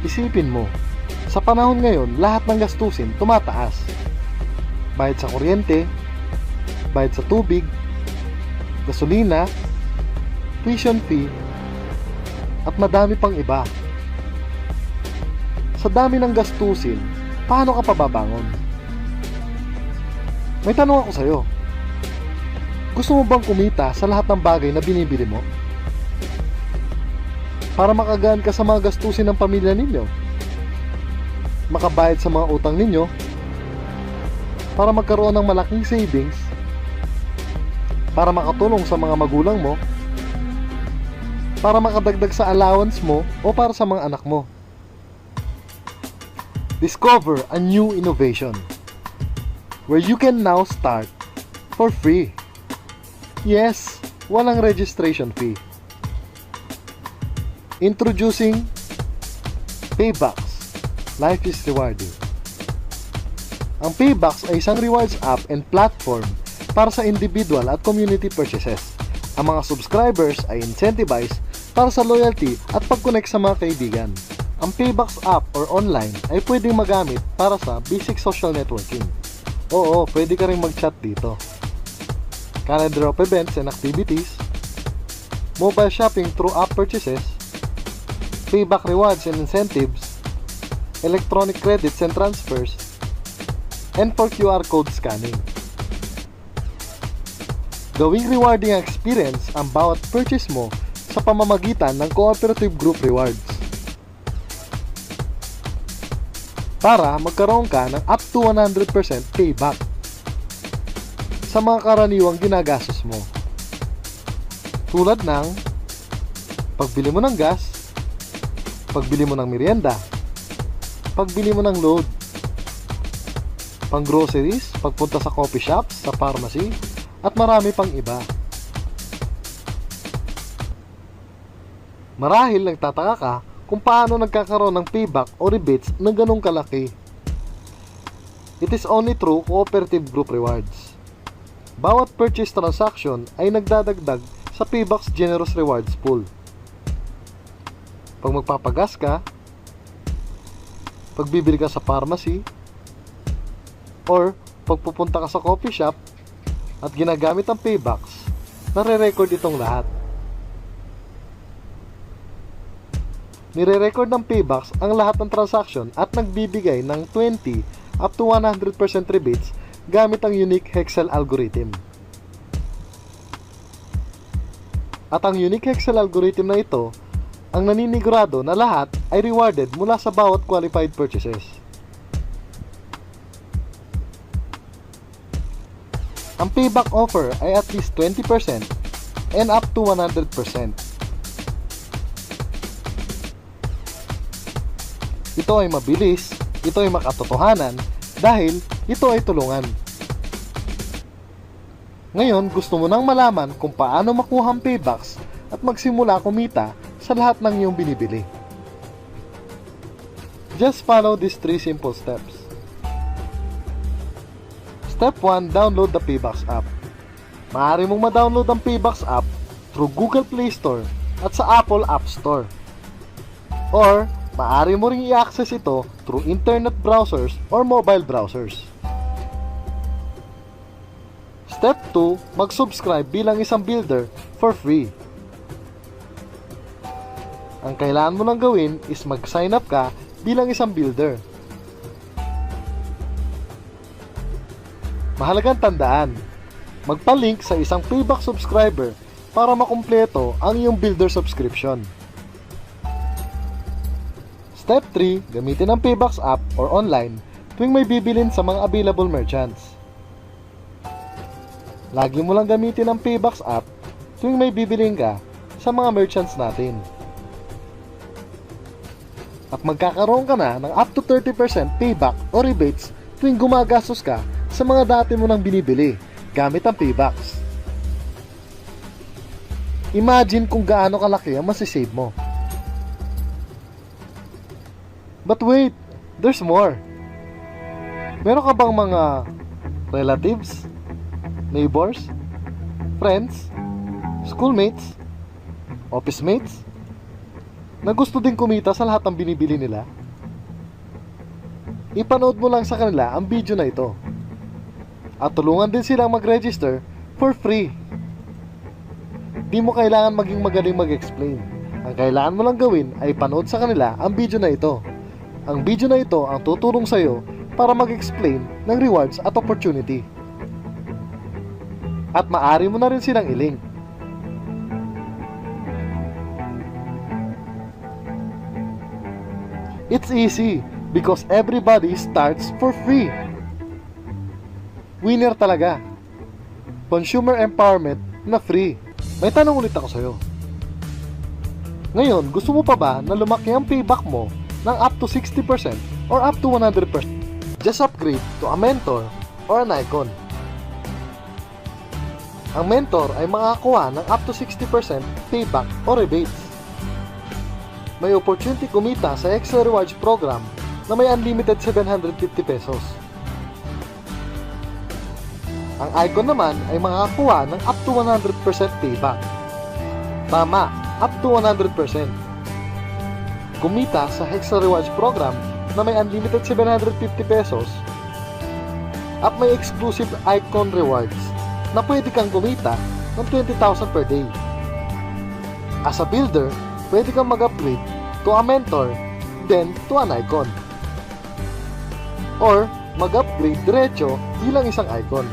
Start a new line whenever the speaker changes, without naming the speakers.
Isipin mo, sa panahon ngayon, lahat ng gastusin tumataas. Bayad sa kuryente, bayad sa tubig, gasolina, tuition fee, at madami pang iba. Sa dami ng gastusin, paano ka pababangon? May tanong ako sa'yo. Gusto mo bang kumita sa lahat ng bagay na binibili mo? Para makagaan ka sa mga gastusin ng pamilya ninyo, makabayad sa mga utang ninyo, para magkaroon ng malaking savings, para makatulong sa mga magulang mo, para makadagdag sa allowance mo o para sa mga anak mo. Discover a new innovation where you can now start for free. Yes, walang registration fee. Introducing Paybox. Life is rewarding. Ang Paybox ay isang rewards app and platform para sa individual at community purchases. Ang mga subscribers ay incentivized para sa loyalty at pag-connect sa mga kaibigan. Ang Paybox app or online ay pwedeng magamit para sa basic social networking. Oo, pwede ka rin mag-chat dito. Calendar of events and activities, mobile shopping through app purchases, payback rewards and incentives, electronic credits and transfers, and for QR code scanning. Gawing rewarding ang experience ang bawat purchase mo sa pamamagitan ng Cooperative Group Rewards. Para magkaroon ka ng up to 100% payback sa mga karaniwang ginagastos mo. Tulad ng pagbili mo ng gas, pagbili mo ng merienda, pagbili mo ng load, pang groceries, pagpunta sa coffee shops, sa pharmacy, at marami pang iba. Marahil nagtataka ka kung paano nagkakaroon ng payback o rebates na ganong kalaki. It is only through Cooperative Group Rewards. Bawat purchase transaction ay nagdadagdag sa Paybox Generous Rewards Pool. Pag magpapagas ka, pag bibili ka sa pharmacy, or pag pupunta ka sa coffee shop at ginagamit ang Paybox, nare-record itong lahat. Nire-record ng Paybox ang lahat ng transaction at nagbibigay ng 20 up to 100% rebates gamit ang unique Hexel algorithm. At ang unique Hexel algorithm na ito ang naninigurado na lahat ay rewarded mula sa bawat qualified purchases. Ang payback offer ay at least 20% and up to 100%. Ito ay mabilis, ito ay makatotohanan, dahil ito ay tulungan. Ngayon, gusto mo nang malaman kung paano makuha ang paybacks at magsimula kumita sa lahat ng iyong binibili. Just follow these 3 simple steps. Step 1, download the Paybox app. Maaari mong ma-download ang Paybox app through Google Play Store at sa Apple App Store. Or, maaari mo ring i-access ito through internet browsers or mobile browsers. Step 2, mag-subscribe bilang isang builder for free. Ang kailangan mo lang gawin is mag-sign up ka bilang isang builder. Mahalagang tandaan, magpa-link sa isang payback subscriber para makumpleto ang iyong builder subscription. Step 3, gamitin ang Paybox app or online tuwing may bibilin sa mga available merchants. Lagi mo lang gamitin ang Paybox app tuwing may bibilin ka sa mga merchants natin. At magkakaroon ka na ng up to 30% payback o rebates tuwing gumagastos ka sa mga dati mo nang binibili gamit ang Paybox. Imagine kung gaano kalaki ang masisave mo. But wait, there's more. Meron ka bang mga relatives, neighbors, friends, schoolmates, office mates, na gusto din kumita sa lahat ng binibili nila? Ipanood mo lang sa kanila ang video na ito. At tulungan din silang mag-register for free. Di mo kailangan maging magaling mag-explain. Ang kailangan mo lang gawin ay panood sa kanila ang video na ito. Ang video na ito ang tutulong sa iyo para mag-explain ng rewards at opportunity. At maaari mo na rin silang i-link. It's easy because everybody starts for free. Winner talaga. Consumer empowerment na free. May tanong ulit ako sa'yo. Ngayon, gusto mo pa ba na lumaki ang payback mo ng up to 60% or up to 100%? Just upgrade to a mentor or an icon. Ang mentor ay makakakuha ng up to 60% payback o rebates. May opportunity kumita sa Excel Rewards program na may unlimited 750 pesos. Ang icon naman ay makakakuha ng up to 100% payback. Tama, up to 100%. Kumita sa Excel Rewards program na may unlimited 750 pesos at may exclusive icon rewards na pwede kang kumita ng 20,000 per day. As a builder, pwede kang mag-upgrade to a mentor, then to an icon. Or mag-upgrade diretso bilang isang icon.